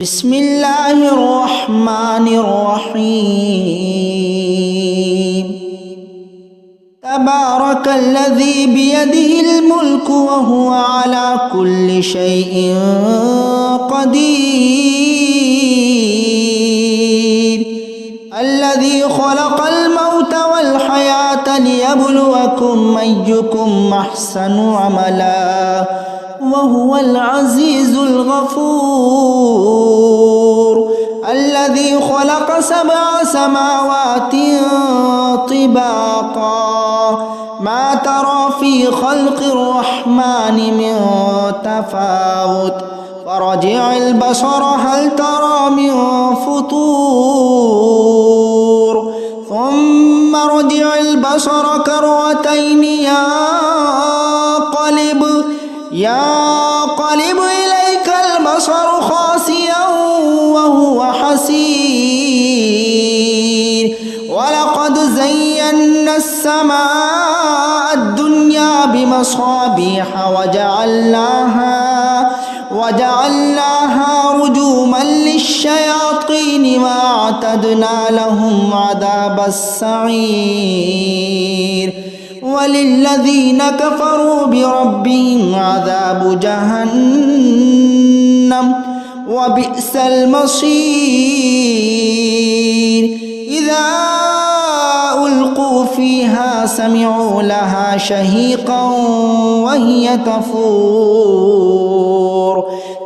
بسم الله الرحمن الرحيم تبارك الذي بيده الملك وهو على كل شيء قدير الذي خلق الموت والحياة ليبلوكم أيكم أحسن عملا وهو العزيز الغفور الذي خلق 7 سماوات طباقا ما ترى في خلق الرحمن من تفاوت فرجع البصر هل ترى من فطور ثم رجع البصر كرتين ينقلب إليك البصر خاسئا وهو حسير ولقد زينا السماء الدنيا بمصابيح وجعلناها رجوما للشياطين وأعتدنا لهم عذاب السعير وللذين كفروا بربهم عذاب جهنم وبئس المصير إذا ألقوا فيها سمعوا لها شهيقا وهي تفور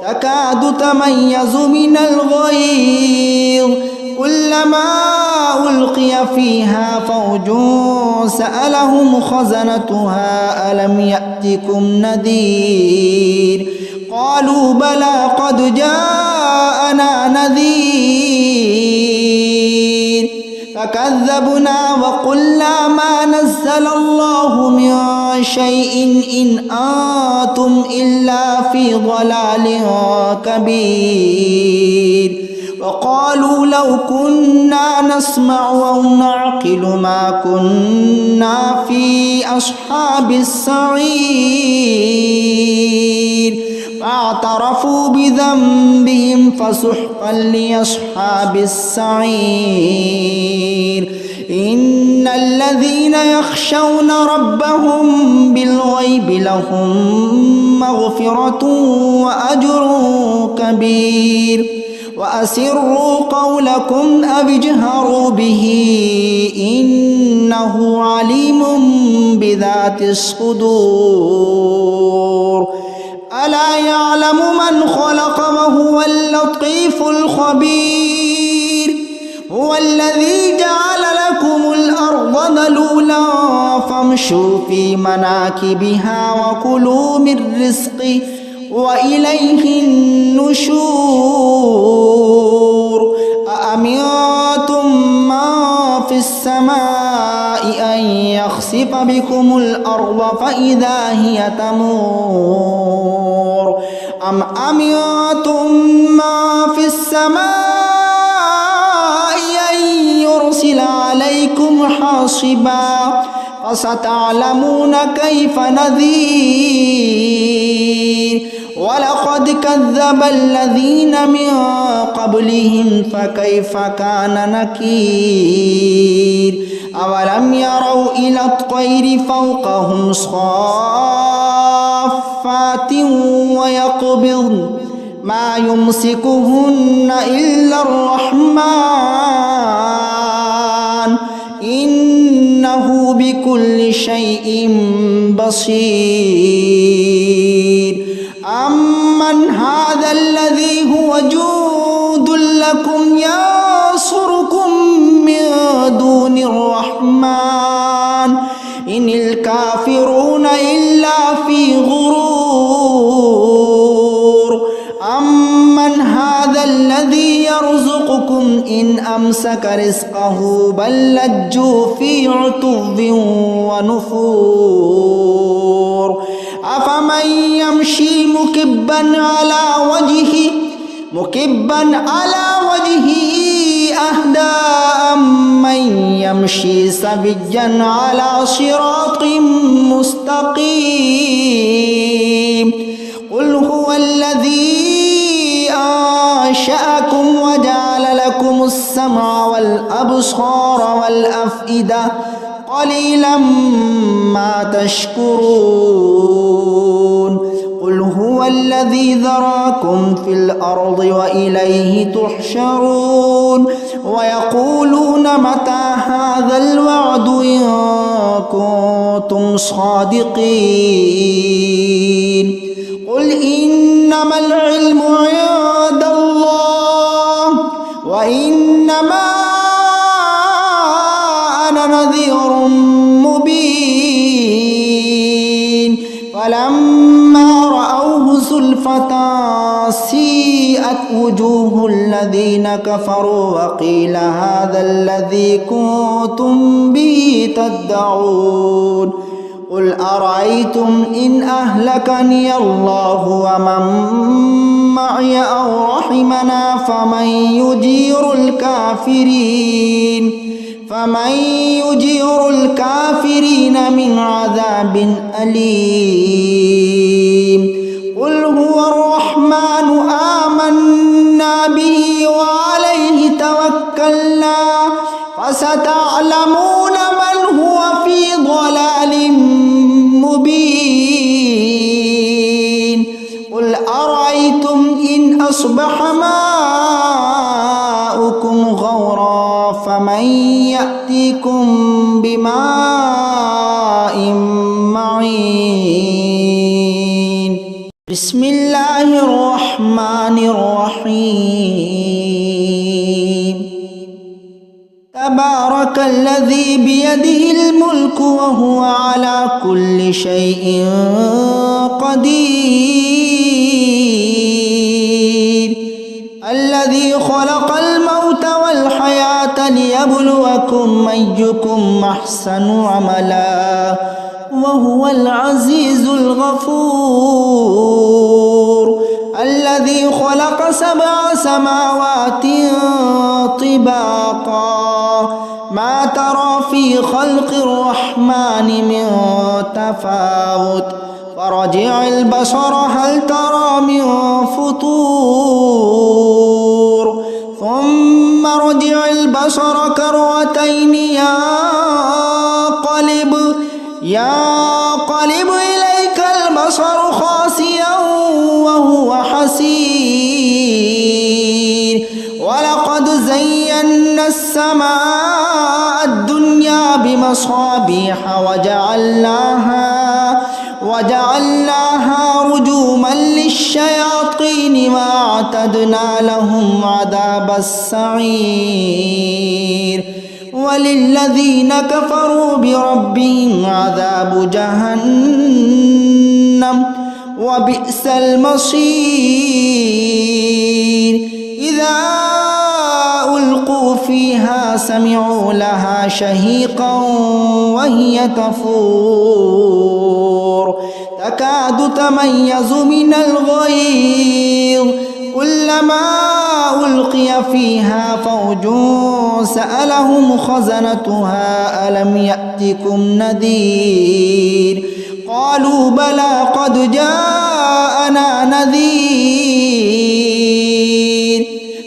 تكاد تميز من الغيظ كلما ألقي فيها فوج سألهم خزنتها ألم يأتكم نذير قالوا بلى قد جاءنا نذير فكذبنا وقلنا ما نزل الله من شيء إن أنتم إلا في ضلال كبير وقالوا لو كنا نسمع أو نعقل ما كنا في أصحاب السعير فاعترفوا بذنبهم فسحقا لأصحاب السعير إن الذين يخشون ربهم بالغيب لهم مغفرة وأجر كبير وأسروا قولكم أو اجهروا به إنه عليم بذات الصدور ألا يعلم من خلق وهو اللطيف الخبير هو الذي جعل لكم الأرض ذلولا فامشوا في مناكبها وكلوا من رزقه وإليه النشور أأمنتم من في السماء أن يخسف بكم الأرض فإذا هي تمور أم أمنتم من في السماء أن يرسل عليكم حاصبا فستعلمون كيف نذير ولقد كذب الذين من قبلهم فكيف كان نكير أولم يروا إلى الطير فوقهم صافات ويقبضن ما يمسكهن إلا الرحمن إنه بكل شيء بصير أمن هذا الذي هو جند لكم ينصركم من دون الرحمن إن الكافرون إلا في غرور أمن هذا الذي يرزقكم إن أمسك رزقه بل لجوا في عتو ونفور أفمن يمشي مكبا على وجهه أهدى أمن يمشي سويا على صراط مستقيم قل هو الذي أنشأكم وجعل لكم السمع والأبصار والأفئدة قليلا ما تشكرون قل هو الذي ذراكم في الأرض وإليه تحشرون ويقولون متى هذا الوعد إن كنتم صادقين قل إنما العلم عند الله وإنما أنا نذير مبين فلما رأوه زلفة سيئت وجوه الذين كفروا وقيل هذا الذي كنتم به تدعون قل أرأيتم إن أهلكني الله ومن معي أو رحمنا فمن يجير الكافرين من عذاب أليم قل هو الرحمن آمنا به وعليه توكلنا فستعلمون من هو في ضلال مبين قل أرأيتم إن أصبح ماؤكم غورا فمن يأتيكم بماء معين بسم الله الرحمن الرحيم تبارك الذي بيده الملك وهو على كل شيء قدير الذي خلق الموت والحياة ليبلوكم أيكم أحسن عملا وهو العزيز الغفور الذي خلق 7 سماوات طباقا ما ترى في خلق الرحمن من تفاوت فرجع البصر هل ترى من فطور ثم رجع البصر كرتين ينقلب إليك البصر خاسئا وهو حسير ولقد زينا السماء الدنيا بمصابيح وجعلناها رجوما للشياطين وأعتدنا لهم عذاب السعير وللذين كفروا بربهم عذاب جهنم وبئس المصير إذا ألقوا فيها سمعوا لها شهيقا وهي تفور تكاد تميز من الغيظ كلما ألقي فيها فوج سألهم خزنتها ألم يأتكم نذير قالوا بلى قد جاءنا نذير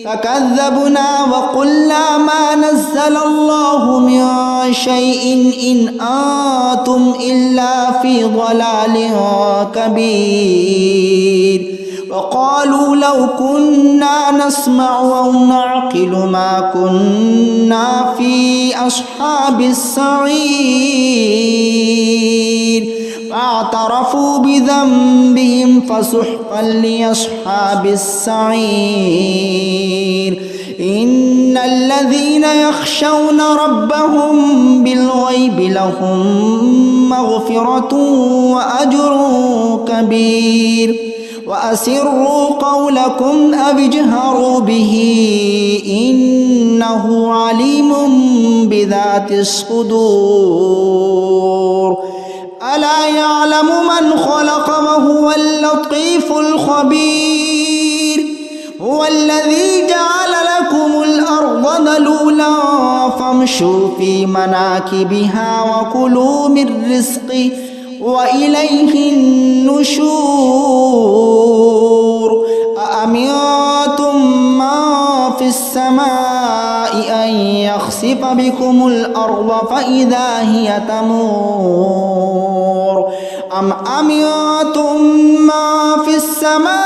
فكذبنا وقلنا ما نزل الله من شيء إن أنتم إلا في ضلال كبير وقالوا لو كنا نسمع أو نعقل ما كنا في أصحاب السعير فاعترفوا بذنبهم فسحقا لأصحاب السعير إن الذين يخشون ربهم بالغيب لهم مغفرة وأجر كبير وأسروا قولكم أو اجهروا به إنه عليم بذات الصدور ألا يعلم من خلق وهو اللطيف الخبير هو الذي جعل لكم الأرض ذلولا فامشوا في مناكبها وكلوا من رزقه وإليه النشور أأمنتم ما في السماء أن يخسف بكم الأرض فإذا هي تمور أم أمنتم ما في السماء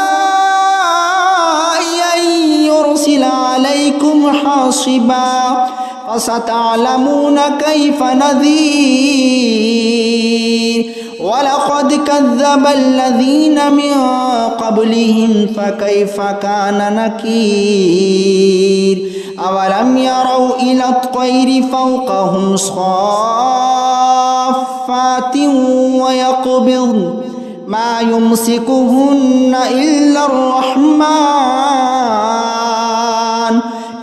أن يرسل عليكم حاصبا فستعلمون كيف نذير ولقد كذب الذين من قبلهم فكيف كان نكير أولم يروا إلى الطير فوقهم صافات ويقبضن ما يمسكهن إلا الرحمن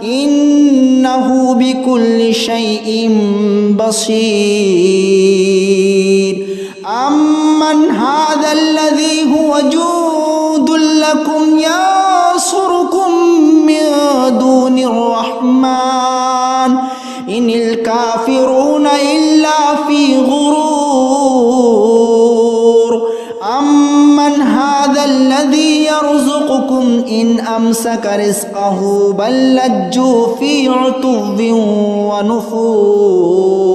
إنه بكل شيء بصير أمن هذا الذي هو جند لكم ينصركم من دون الرحمن إن الكافرون إلا في غرور أمن هذا الذي يرزقكم إن أمسك رزقه بل لجوا في عتو ونفور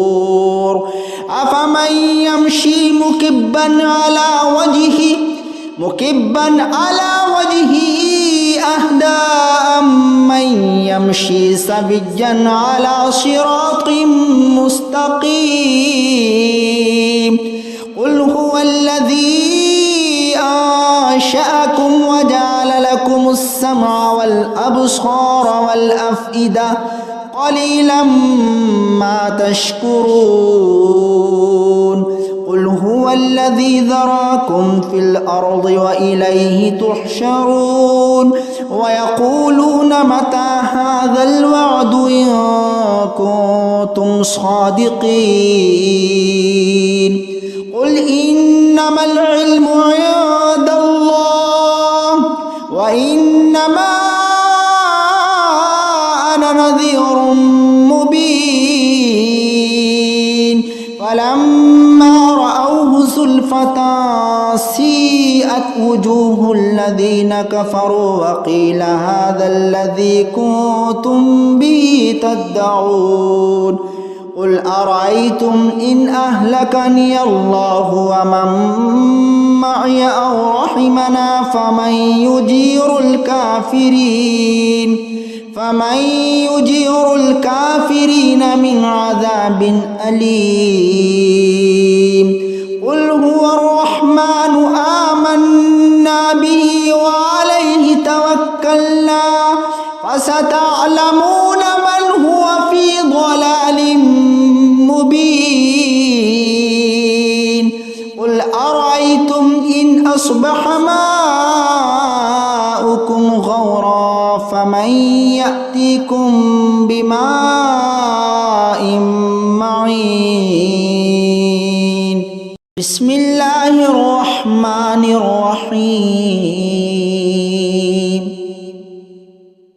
أفمن يمشي مكبا على وجهه أهدى أمن يمشي سويا على صراط مستقيم قل هو الذي أنشأكم وجعل لكم السمع والأبصار والأفئدة قليلا ما تشكرون قل هو الذي ذراكم في الأرض وإليه تحشرون ويقولون متى هذا الوعد إن كنتم صادقين قل إنما العلم عند الله وإنما أنا نذير مبين فلما رأوه زلفة سيئت وجوه الذين كفروا وقيل هذا الذي كنتم به تدعون قل أرأيتم إن أهلكني الله ومن معي أو رحمنا فمن يجير الكافرين من عذاب أليم قل هو الرحمن آمنا به وعليه توكلنا فستعلمون من هو في ضلال مبين قل أرأيتم إن أصبح ماؤكم غورا فمن يأتيكم بماء معين بسم الله الرحمن الرحيم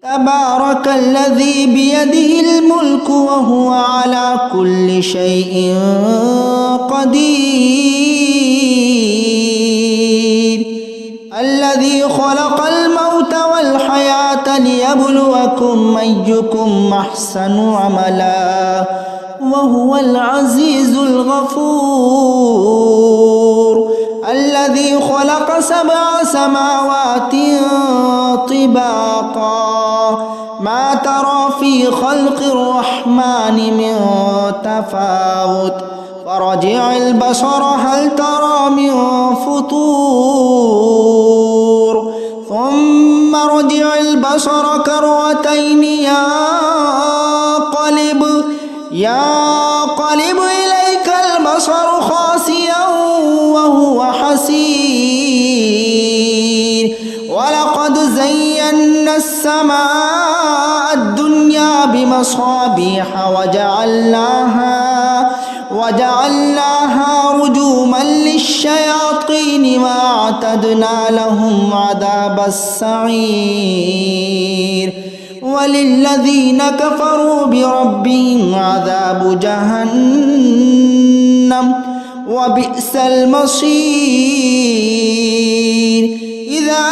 تبارك الذي بيده الملك وهو على كل شيء قدير الذي خلق الموت والحياة ليبلوكم أيكم أحسن عملا وهو العزيز الغفور الذي خلق 7 سماوات طباقا ما ترى في خلق الرحمن من تفاوت فرجع البصر هل ترى من فطور ثم رجع البصر كرتين ينقلب إليك البصر خاسئا وهو حسير ولقد زينا السماء الدنيا بمصابيح وجعلناها رجوما للشياطين وأعتدنا لهم عذاب السعير وللذين كفروا بربهم عذاب جهنم وبئس المصير إذا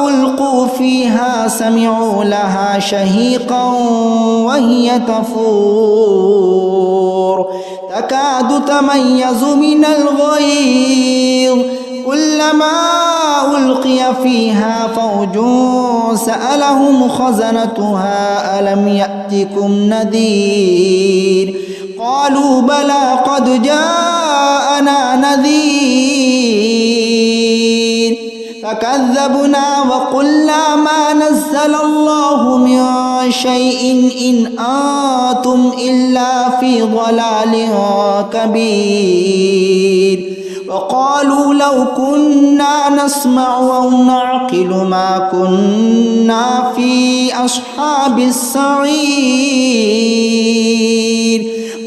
ألقوا فيها سمعوا لها شهيقا وهي تفور تكاد تميز من الغيظ كلما ألقي فيها فوج سألهم خزنتها ألم يأتكم نذير قالوا بلى قد جاءنا نذير فكذبنا وقلنا ما نزل الله من شيء إن أنتم إلا في ضلال كبير وقالوا لو كنا نسمع أو نعقل ما كنا في أصحاب السعير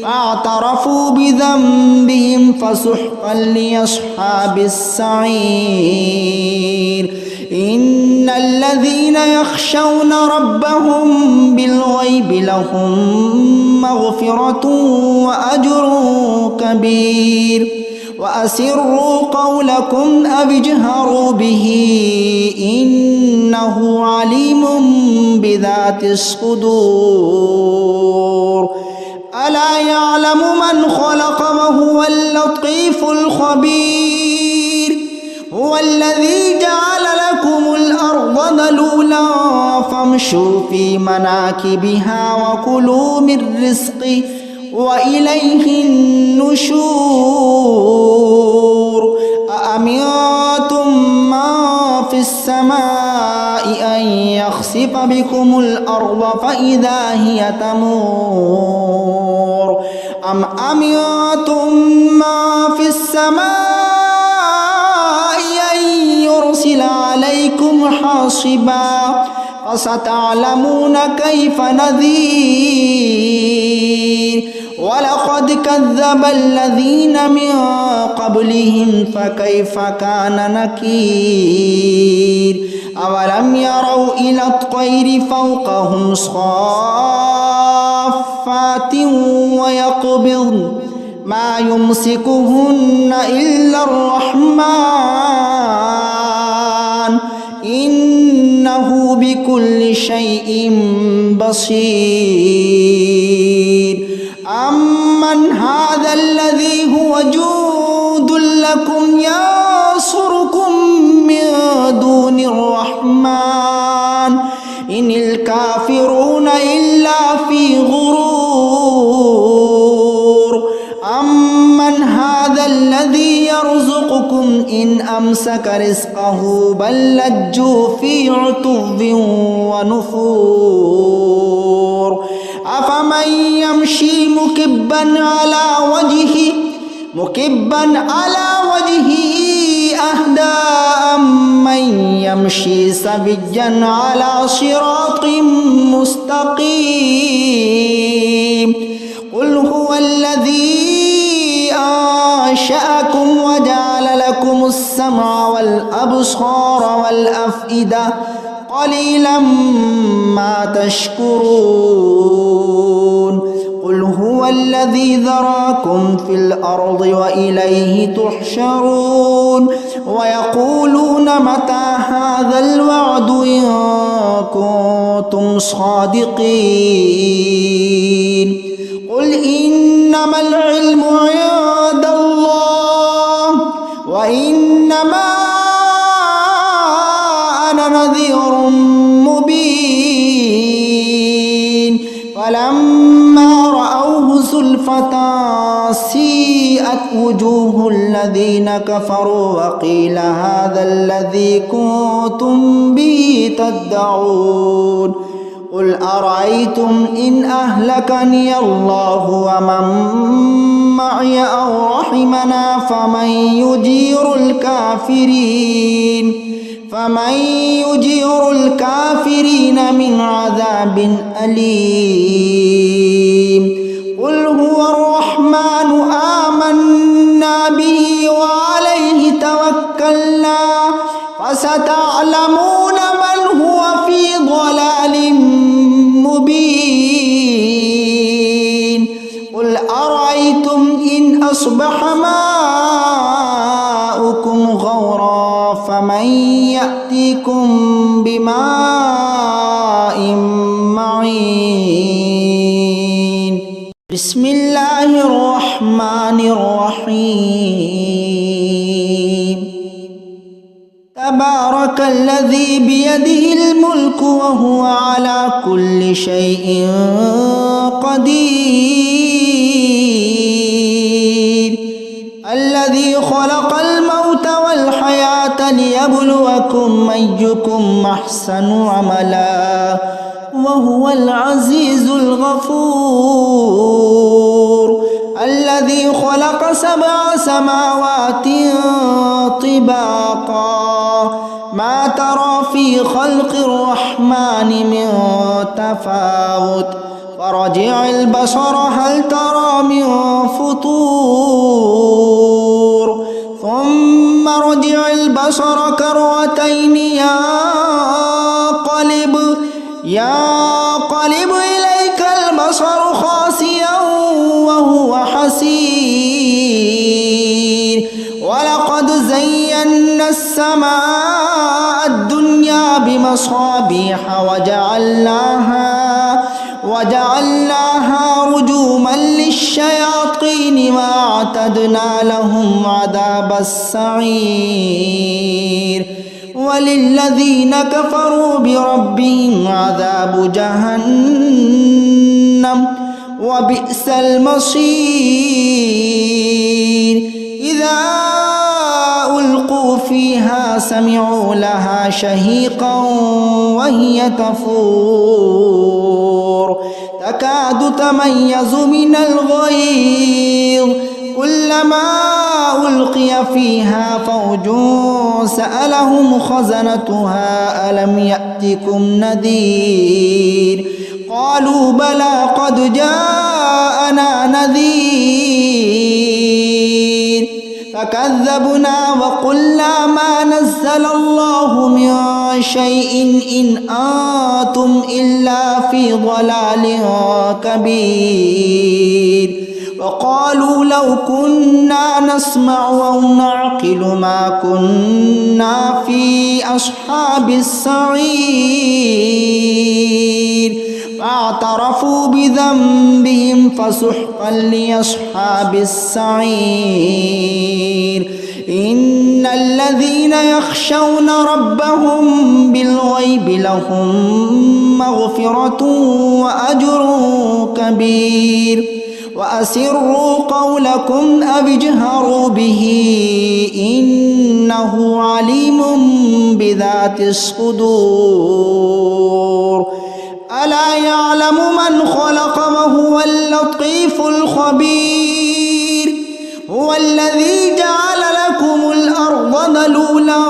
فاعترفوا بذنبهم فسحقا لأصحاب السعير إن الذين يخشون ربهم بالغيب لهم مغفرة وأجر كبير وأسروا قولكم أو اجهروا به إنه عليم بذات الصدور ألا يعلم من خلق وهو اللطيف الخبير هو الذي جعل لكم الأرض ذلولا فامشوا في مناكبها وكلوا من رزقه وإليه النشور أأمنتم من في السماء أن يخسف بكم الأرض فإذا هي تمور أم أمنتم من في السماء أن يرسل عليكم حاصبا فستعلمون كيف نذير ولقد كذب الذين من قبلهم فكيف كان نكير أولم يروا إلى الطير فوقهم صافات ويقبضن ما يمسكهن إلا الرحمن إنه بكل شيء بصير أمن هذا الذي هو جند لكم ينصركم من دون الرحمن إن الكافرون إلا في غرور أمن هذا الذي يرزقكم إن أمسك رزقه بل لجوا في عتو ونفور أفمن يمشي مكبا على وجهه أهدى أمن يمشي سويا على صراط مستقيم قل هو الذي أنشأكم وجعل لكم السمع والأبصار والأفئدة قليلا ما تشكرون قل هو الذي ذراكم في الأرض وإليه تحشرون ويقولون متى هذا الوعد إن كنتم صادقين قل إنما العلم عند الله وإنما أنا نذير مبين فلما رأوه زلفة سيئت وجوه الذين كفروا وقيل هذا الذي كنتم به تدعون قل أرأيتم إن أهلكني الله ومن معي أو رحمنا فمن يجير الكافرين من عذاب أليم قل هو الرحمن آمنا به وعليه توكلنا فستعلمون من هو في ضلال مبين قل أرأيتم إن أصبح ماؤكم غورا فمن يأتيكم بماء أجمعين. بسم الله الرحمن الرحيم. تبارك الذي بيده الملك وهو على كل شيء قدير. الذي خلق الموت والحياة ليبلوكم أيكم أحسن عملا وهو العزيز الغفور. الذي خلق 7 سماوات طباقا ما ترى في خلق الرحمن من تفاوت فرجع البصر هل ترى من فطور ثم رجع البصر كرتين ينقلب إليك البصر خاسئا وهو حسير. ولقد زينا السماء الدنيا بمصابيح وجعلناها رجوما للشياطين وأعتدنا لهم عذاب السعير. وللذين كفروا بربهم عذاب جهنم وبئس المصير. إذا ألقوا فيها سمعوا لها شهيقا وهي تفور تكاد تميز من الغيظ كلما ألقي فيها فوج سألهم خزنتها ألم يأتكم نذير قالوا بلى قد جاءنا نذير فكذبنا وقلنا ما نزل الله من شيء إن أنتم إلا في ضلال كبير. وقالوا لو كنا نسمع أو نعقل ما كنا في أصحاب السعير فاعترفوا بذنبهم فسحقا لأصحاب السعير. إن الذين يخشون ربهم بالغيب لهم مغفرة وأجر كبير. وأسروا قولكم أو اجهروا به إنه عليم بذات الصدور. ألا يعلم من خلق وهو اللطيف الخبير. هو الذي جعل لكم الأرض ذلولا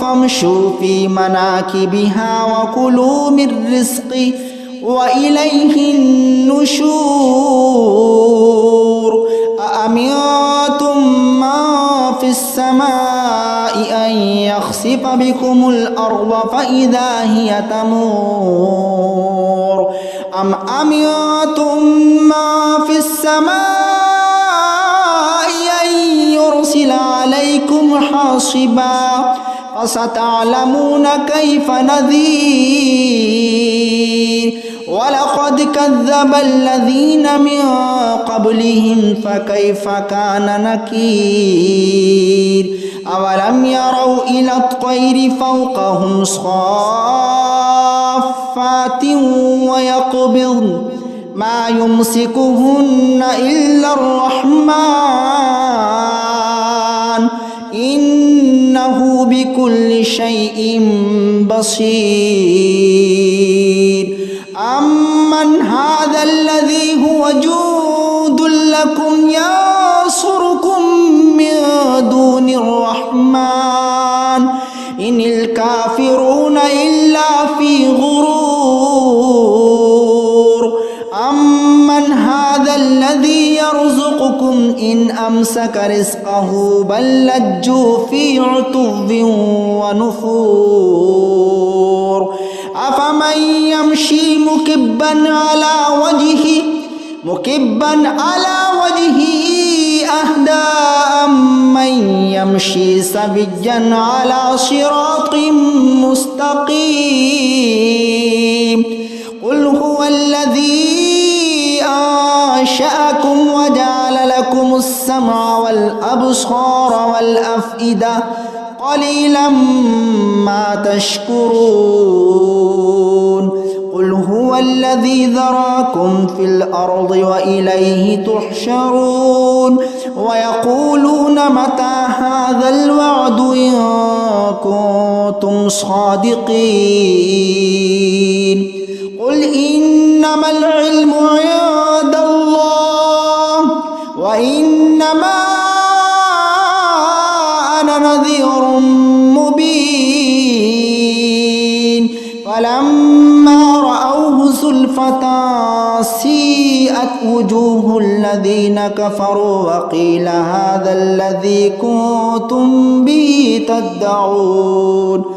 فامشوا في مناكبها وكلوا من رزقه وإليه النشور. أأمنتم من في السماء أن يخسف بكم الأرض فإذا هي تمور أم أمنتم من في السماء أن يرسل عليكم حاصبا فستعلمون كيف نذير. ولقد كذب الذين من قبلهم فكيف كان نكير. أولم يروا إلى الطير فوقهم صافات ويقبضن ما يمسكهن إلا الرحمن إنه بكل شيء بصير. أمن هذا الذي هو جند لكم ينصركم من دون الرحمن إن الكافرون إلا في غرور. أمن هذا الذي يرزقكم إن أمسك رزقه بل لجوا في عتو ونفور. أفمن يمشي مكبا على وجهه أهدى أمن يمشي سويا على صراط مستقيم. قل قل هو الذي أنشأكم وجعل لكم السمع والأبصار والأفئدة قليلا ما تشكرون قل هو الذي ذراكم في الأرض وإليه تحشرون ويقولون متى هذا الوعد إن كنتم صادقين قل إنما العلم عند الله وإنما أنا نذير مبين فلما رأوه زلفة سيئت وجوه الذين كفروا وقيل هذا الذي كنتم به تدعون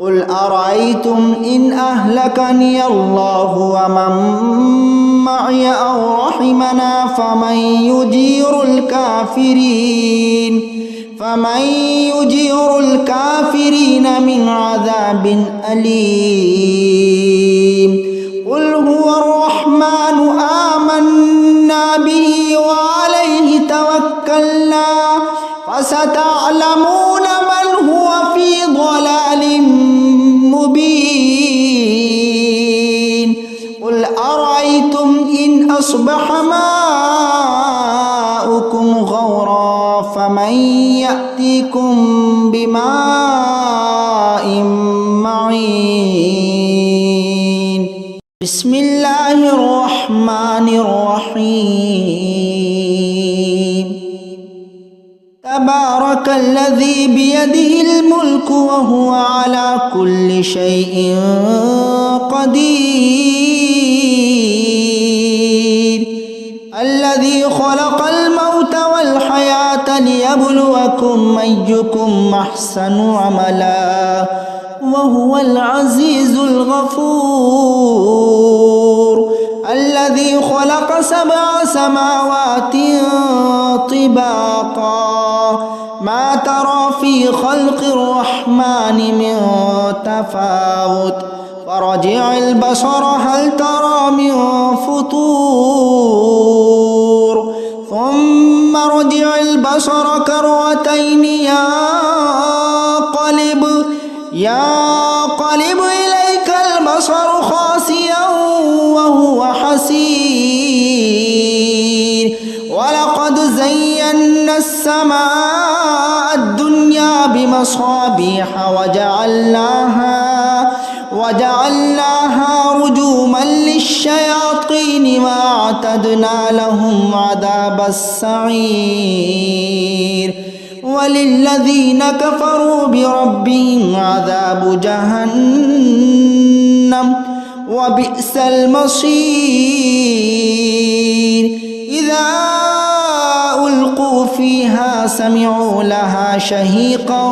قل أرأيتم إن أهلكني الله ومن معي أو رحمنا فمن يجير الكافرين من عذاب أليم قل هو الرحمن آمنا به وعليه توكلنا فستعلمون من هو في ضلال مبين قل أرأيتم إن أصبح ماؤكم غورا فمن يأتيكم بماء معين بسم الله الرحمن الرحيم تبارك الذي بيده الملك وهو على كل شيء قدير الذي خلق الموت والحياة ليبلوكم أيكم أحسن عملا وهو العزيز الغفور الذي خلق 7 سماوات طباقا ما ترى في خلق الرحمن من تفاوت فرجع البصر هل ترى من فطور ثم رجع البصر كرتين ينقلب إليك البصر خاسئا وهو حسير ولقد زينا السماء الدنيا بمصابيح وجعلناها رجوما للشياطين وأعتدنا لهم عذاب السعير وللذين كفروا بربهم عذاب جهنم وبئس المصير إذا ألقوا فيها سمعوا لها شهيقا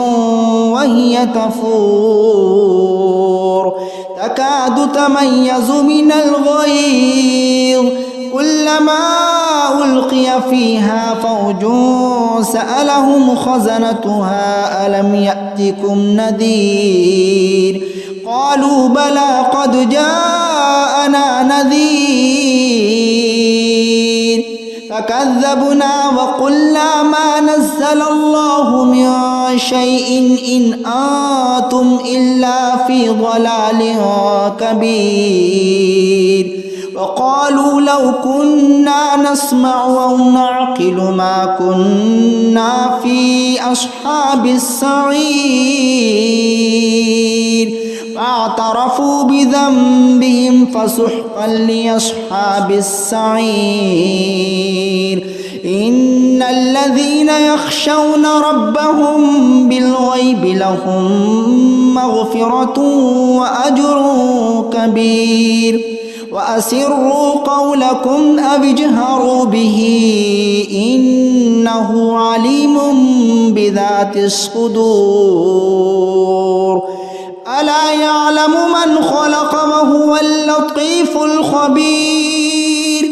وهي تفور تكاد تميز من الغيظ كلما ألقي فيها فوج سألهم خزنتها ألم يأتكم نذير قالوا بلى قد جاءنا نذير فكذبنا وقلنا ما نزل الله من شيء إن أنتم إلا في ضلال كبير وقالوا لو كنا نسمع أو نعقل ما كنا في أصحاب السعير فاعترفوا بذنبهم فسحقا لأصحاب السعير إن الذين يخشون ربهم بالغيب لهم مغفرة وأجر كبير وأسروا قولكم أو اجهروا به إنه عليم بذات الصدور ألا يعلم من خلق وهو اللطيف الخبير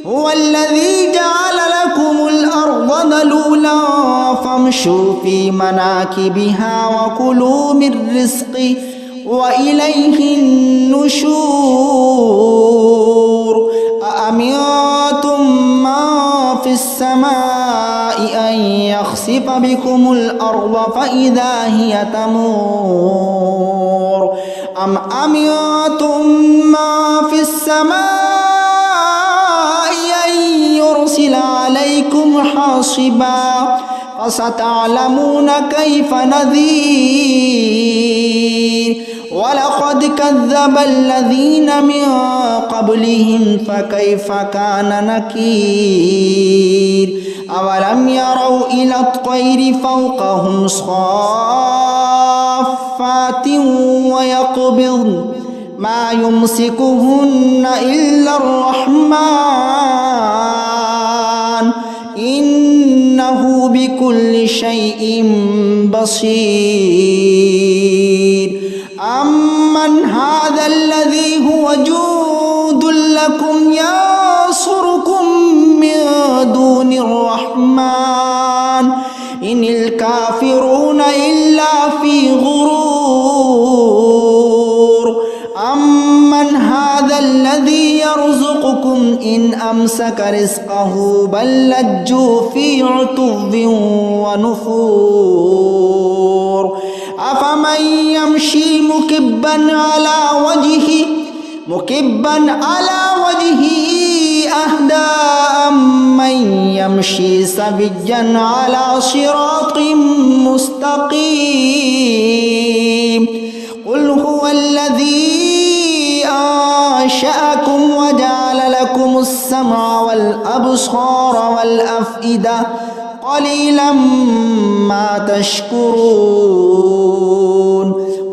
هو الذي جعل لكم الأرض ذلولا فامشوا في مناكبها وكلوا من رزقه وإليه النشور أأمنتم من في السماء أن يخسف بكم الأرض فإذا هي تمور أم أمنتم من في السماء أن يرسل عليكم حاصبا فستعلمون كيف نذير ولقد كذب الذين من قبلهم فكيف كان نكير أولم يروا إلى الطير فوقهم صافات ويقبضن ما يمسكهن إلا الرحمن إنه بكل شيء بصير أمن هذا الذي هو جند لكم ينصركم من دون الرحمن إن الكافرون إلا في غرور أمن هذا الذي يرزقكم إن أمسك رزقه بل لجوا في عتو ونفور أفمن يمشي مكبا على وجهه أهدى أمن يمشي سويا على صراط مستقيم قل هو الذي أنشأكم وجعل لكم السمع والأبصار والأفئدة قليلا ما تشكرون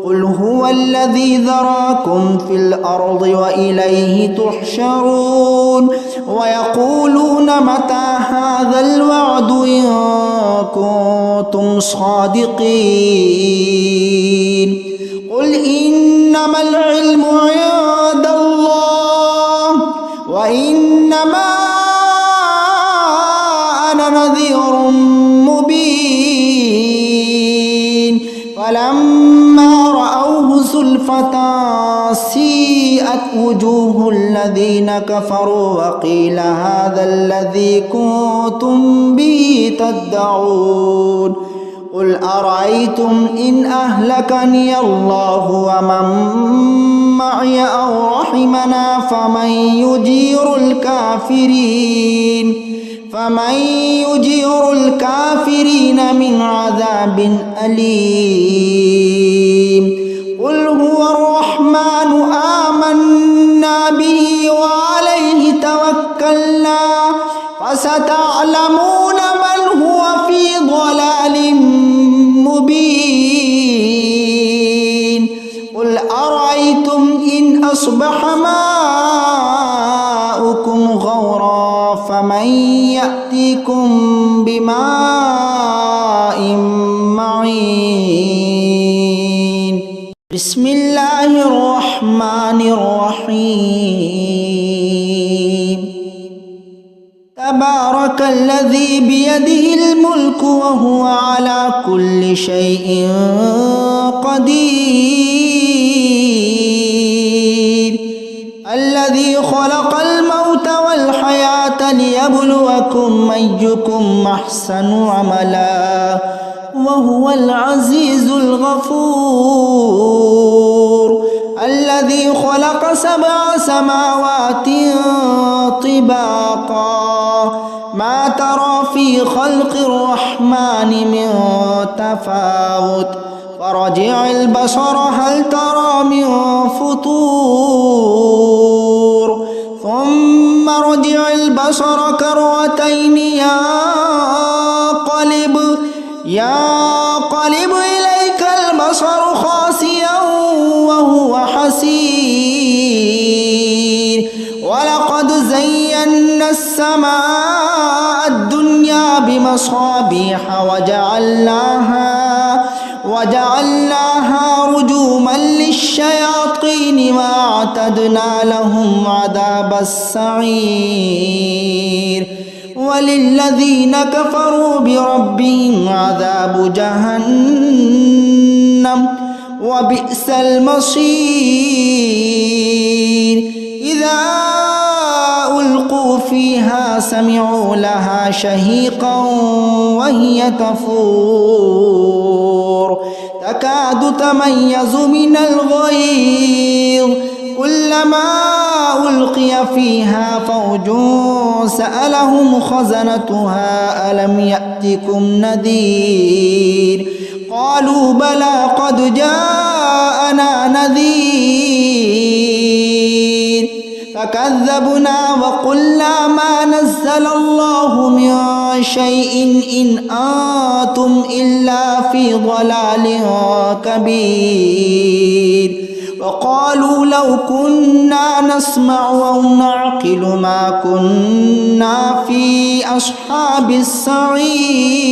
قل هو الذي ذراكم في الأرض وإليه تحشرون ويقولون متى هذا الوعد إن كنتم صادقين قل إنما العلم عند الله وإنما أنا نذير مبين فلما رأوه زلفة سيئت وجوه الذين كفروا وقيل هذا الذي كنتم به تدعون قل أرأيتم إن أهلكني الله ومن معي أو رحمنا فمن يجير الكافرين من عذاب أليم قل هو الرحمن آمنا به وعليه توكلنا فستعلمون من هو في ضلال مبين قل أرأيتم إن أصبح ماؤكم غورا فمن يأتيكم بماء معين بسم الله الرحمن الرحيم تبارك الذي بيده الملك وهو على كل شيء قدير الذي خلق الموت والحياة ليبلوكم أيكم أحسن عملا وهو العزيز الغفور الذي خلق 7 سماوات طباقا ما ترى في خلق الرحمن من تفاوت فرجع البصر هل ترى من فطور ثم رجع البصر كرتين ينقلب إليك البصر خاسئا وهو حسير ولقد زينا السماء الدنيا بمصابيح وجعلناها رجوما للشياطين وأعتدنا لهم عذاب السعير وللذين كفروا بربهم عذاب جهنم وبئس المصير. إذا ألقوا فيها سمعوا لها شهيقا وهي تفور تكاد تميز من الغيظ كلما ألقي فيها فوج سألهم خزنتها ألم يأتكم نذير قالوا بلى قد جاءنا نذير فكذبنا وقلنا ما نزل الله من شيء إن أنتم إلا في ضلال كبير. وقالوا لو كنا نسمع أو نعقل ما كنا في أصحاب السعير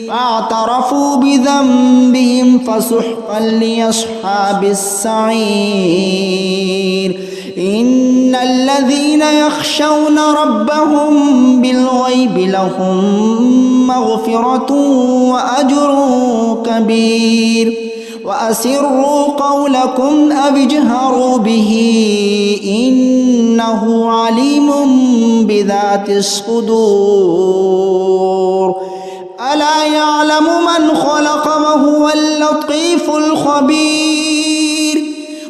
فاعترفوا بذنبهم فسحقا لأصحاب السعير. إن الذين يخشون ربهم بالغيب لهم مغفرة وأجر كبير. وأسروا قولكم أو اجهروا به إنه عليم بذات الصدور. ألا يعلم من خلق وهو اللطيف الخبير.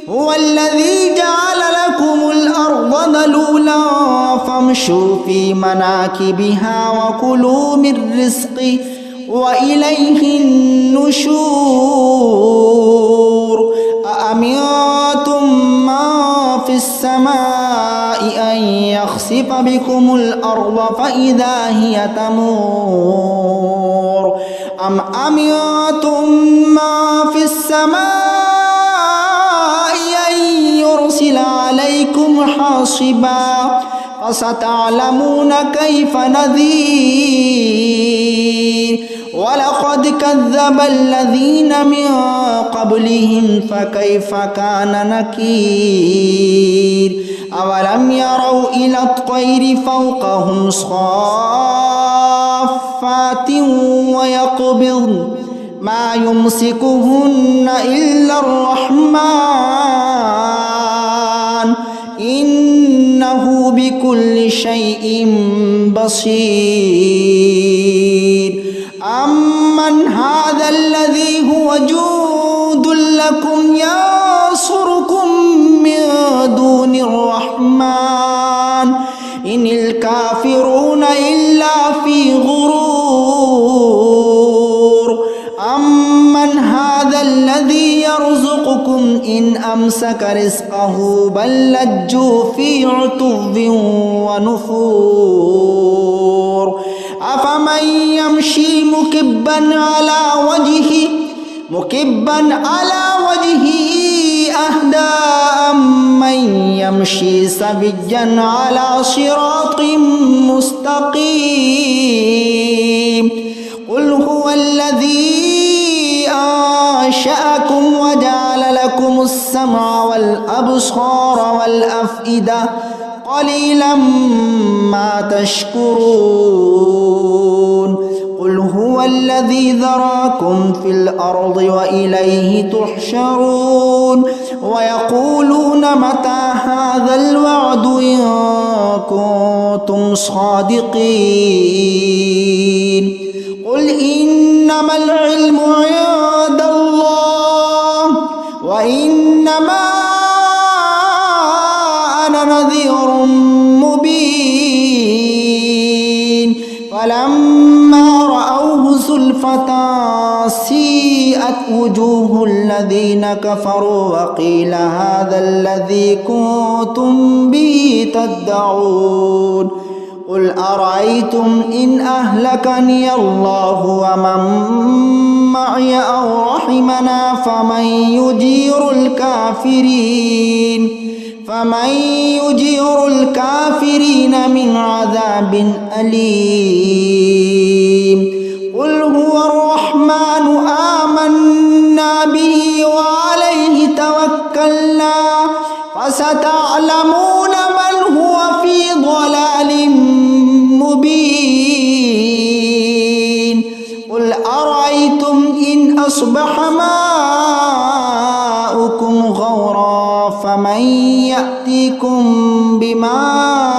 هو الذي جعل لكم الأرض ذلولا فامشوا في مناكبها وكلوا من رزقه وإليه النشور. أأمنتم من في السماء أن يخسف بكم الأرض فإذا هي تمور أم أمنتم من في السماء أن يرسل عليكم حاصبا فستعلمون كيف نذير. ولقد كذب الذين من قبلهم فكيف كان نكير. أولم يروا إلى الطير فوقهم صافات ويقبضن ما يمسكهن إلا الرحمن إنه بكل شيء بصير. أمن هذا الذي هو جند لكم ينصركم من دون الرحمن إن الكافرون إلا في غرور. أمن هذا الذي يرزقكم إن أمسك رزقه بل لجوا في عتو ونفور. أفمن يمشي مكبا على وجهه أهدى أمن يمشي سويا على صراط مستقيم. قل هو الذي أنشأكم وجعل لكم السمع والأبصار والأفئدة قليلا ما تشكرون. قل هو الذي ذراكم في الأرض وإليه تحشرون. ويقولون متى هذا الوعد إن كنتم صادقين. قل إنما العلم عند الله وإنما أنا نذير مبين. فلما رأوه زلفة سيئت وجوه الذين كفروا وقيل هذا الذي كنتم به تدعون. قل أرأيتم إن أهلكني الله ومن معي أو رحمنا فمن يجير الكافرين من عذاب أليم. قل هو الرحمن آمنا به وعليه توكلنا فستعلمون من هو في ضلال مبين. قل أرأيتم إن أصبح يأتيكم بماء